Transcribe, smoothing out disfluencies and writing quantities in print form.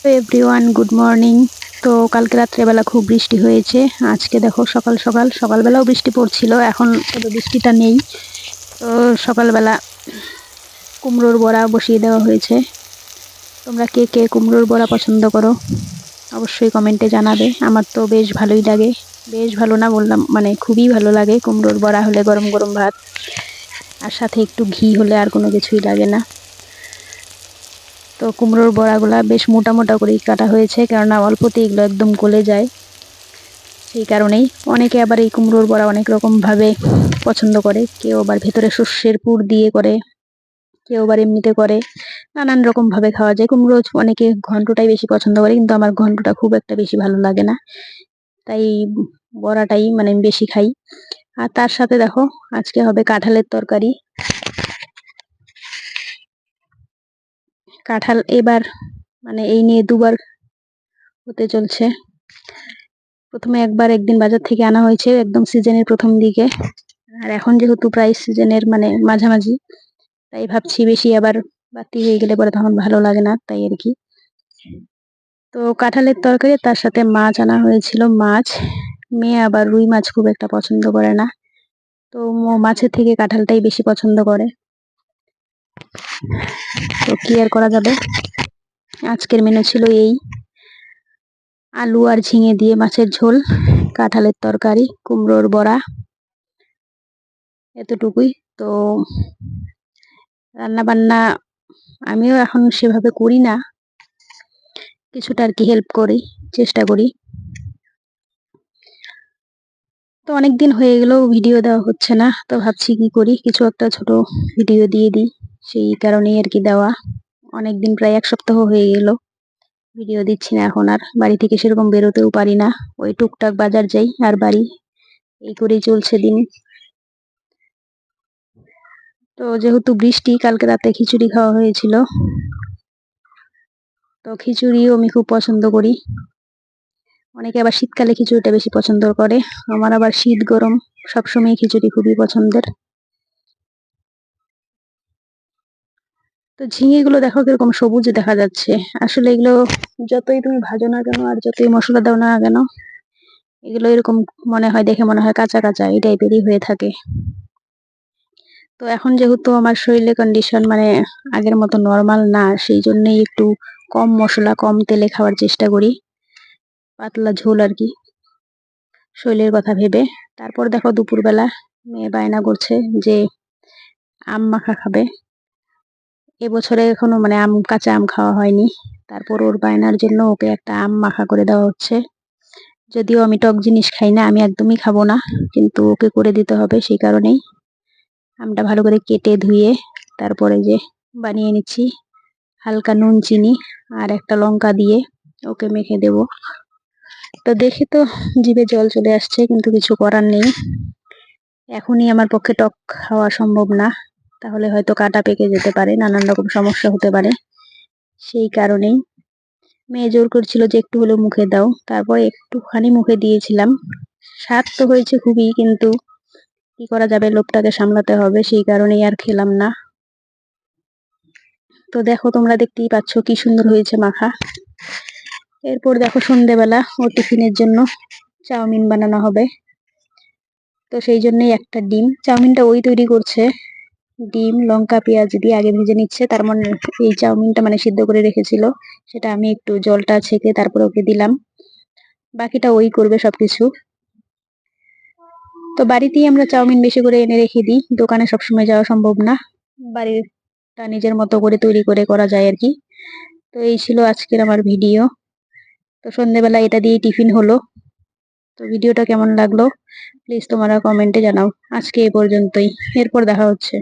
Everyone, good morning. তো কালকে রাত্রেবেলা খুব বৃষ্টি হয়েছে। আজকে দেখো সকালবেলাও বৃষ্টি পড়ছিল, এখন তবে বৃষ্টিটা নেই। তো সকালবেলা কুমড়োর বড়া বসিয়ে দেওয়া হয়েছে। তোমরা কে কে কুমড়োর বড়া পছন্দ করো অবশ্যই কমেন্টে জানাবে। আমার তো বেশ ভালোই লাগে, বেশ ভালো না বললাম, মানে খুবই ভালো লাগে। কুমড়োর বড়া হলে গরম গরম ভাত আর সাথে একটু ঘি হলে আর কোনো কিছুই লাগে না। তো কুমড়োর বড়াগুলা বেশ মোটা মোটা করেই কাটা হয়েছে, কেননা অল্পতেই এগুলো একদম গলে যায়। সেই কারণেই অনেকে আবার এই কুমড়োর বড়া অনেক রকমভাবে পছন্দ করে। কেউ আবার ভেতরে সর্ষের পুর দিয়ে করে, কেউ আবার এমনিতে করে। নানান রকমভাবে খাওয়া যায় কুমড়ো। অনেকে ঘন্টটাই বেশি পছন্দ করে, কিন্তু আমার ঘন্টটা খুব একটা বেশি ভালো লাগে না, তাই বড়াটাই মানে আমি বেশি খাই। আর তার সাথে দেখো আজকে হবে কাঁঠালের তরকারি। কাঁঠাল এবার মানে এই নিয়ে দুবার হতে চলছে। প্রথমে একদিন বাজার থেকে আনা হয়েছে একদম সিজনের প্রথম দিকে, আর এখন যেহেতু প্রায় সিজনের মানে মাঝামাঝি, তাই ভাবছি বেশি আবার বাড়তি হয়ে গেলে পরে তখন ভালো লাগে না, তাই আর কি। তো কাঁঠালের তরকারি, তার সাথে মাছ আনা হয়েছিল। মাছ, মেয়ে আবার রুই মাছ খুব একটা পছন্দ করে না, তো মাছের থেকে কাঁঠালটাই বেশি পছন্দ করে। তো কি আর করা যাবে, আজকের মেনু ছিল এই: আলু আর ঝিঙে দিয়ে মাছের ঝোল, কাঁঠালের তরকারি, কুমড়োর বড়া, এতটুকুই। তো রান্না বান্না আমিও এখন সেভাবে করি না, কিছুটা আর কি হেল্প করি, চেষ্টা করি। তো অনেকদিন হয়ে গেল ভিডিও দেওয়া হচ্ছে না, তো ভাবছি কি করি, কিছু একটা ছোট ভিডিও দিয়ে দিই, সেই কারণেই আর কি দেওয়া। অনেকদিন, প্রায় 1 সপ্তাহ হয়ে গেল ভিডিও দিচ্ছি না। এখন আর বাড়ি থেকে সেরকম বেরোতেও পারি না, ওই টুকটাক বাজার যাই আর বাড়ি, এই করেই চলছে দিন। তো যেহেতু বৃষ্টি, কালকে রাতে খিচুড়ি খাওয়া হয়েছিল। তো খিচুড়িও আমি খুব পছন্দ করি। অনেকে আবার শীতকালে খিচুড়িটা বেশি পছন্দ করে, আমার আবার শীত গরম সবসময় খিচুড়ি খুবই পছন্দের। তো ঝিঙেগুলো দেখো কিরকম সবুজ দেখা যাচ্ছে। আসলে এগুলো যতই তুমি ভাজো না কেন আর যতই মশলা দাও না কেন, এগুলো এরকম মনে হয়, দেখে মনে হয় কাঁচা কাঁচা এই টাইপেরই হয়ে থাকে। তো এখন যেহেতু আমার শরীরের কন্ডিশন মানে আগের মতো নর্মাল না, সেই জন্যই একটু কম মশলা কম তেলে খাওয়ার চেষ্টা করি, পাতলা ঝোল আর কি, শরীরের কথা ভেবে। তারপর দেখো দুপুরবেলা মেয়ে বায়না করছে যে আম মাখা খাবে। এবছরে এখনো মানে কাঁচা আম খাওয়া হয়নি, তারপর ওর বায়নার জন্য ওকে একটা আম মাখা করে দেওয়া হচ্ছে। যদিও আমি টক জিনিস খাই না, আমি একদমই খাবো না, কিন্তু ওকে করে দিতে হবে, সেই কারণেই আমটা ভালো করে কেটে ধুয়ে তারপরে যে বানিয়ে নিচ্ছি। হালকা নুন চিনি আর একটা লঙ্কা দিয়ে ওকে মেখে দেব। তো দেখে তো জিভে জল চলে আসছে, কিন্তু কিছু করার নেই। এখনই আমার পক্ষে টক খাওয়া সম্ভব না, তাহলে হয়তো কাঁটা পেকে যেতে পারে, নানান রকম সমস্যা হতে পারে। সেই কারণেই মেয়ে জোর করছিল যে একটু হলেও মুখে দাও, তারপর একটুখানি মুখে দিয়েছিলাম। স্বাদ তো হয়েছে খুবই, কিন্তু কি করা যাবে, লোভটাকে সামলাতে হবে, সেই কারণেই আর খেলাম না। তো দেখো, তোমরা দেখতেই পাচ্ছ কি সুন্দর হয়েছে মাখা। এরপর দেখো সন্ধেবেলা ও টিফিনের জন্য চাউমিন বানানো হবে। তো সেই জন্যই একটা ডিম, চাউমিনটা ওই তৈরি করছে, ডিম লঙ্কা পেঁয়াজ দিয়ে আগে ভেজে নিচ্ছে। তার মানে এই চাউমিনটা মানে সিদ্ধ করে রেখেছিল, সেটা আমি একটু জলটা ছেঁকে তারপর ওকে দিলাম, বাকিটা ওই করবে সবকিছু। তো বাড়িতেই আমরা চাউমিন বেশি করে এনে রেখে দিই, দোকানে সবসময় যাওয়া সম্ভব না, বাড়িটা নিজের মতো করে তৈরি করে করা যায় আর কি। তো এই ছিল আজকের আমার ভিডিও। তো সন্ধ্যেবেলা এটা দিয়ে টিফিন হলো। তো ভিডিওটা কেমন লাগলো প্লিজ তোমরা কমেন্টে জানাও। আজকে এই পর্যন্তই, এরপর দেখা হচ্ছে।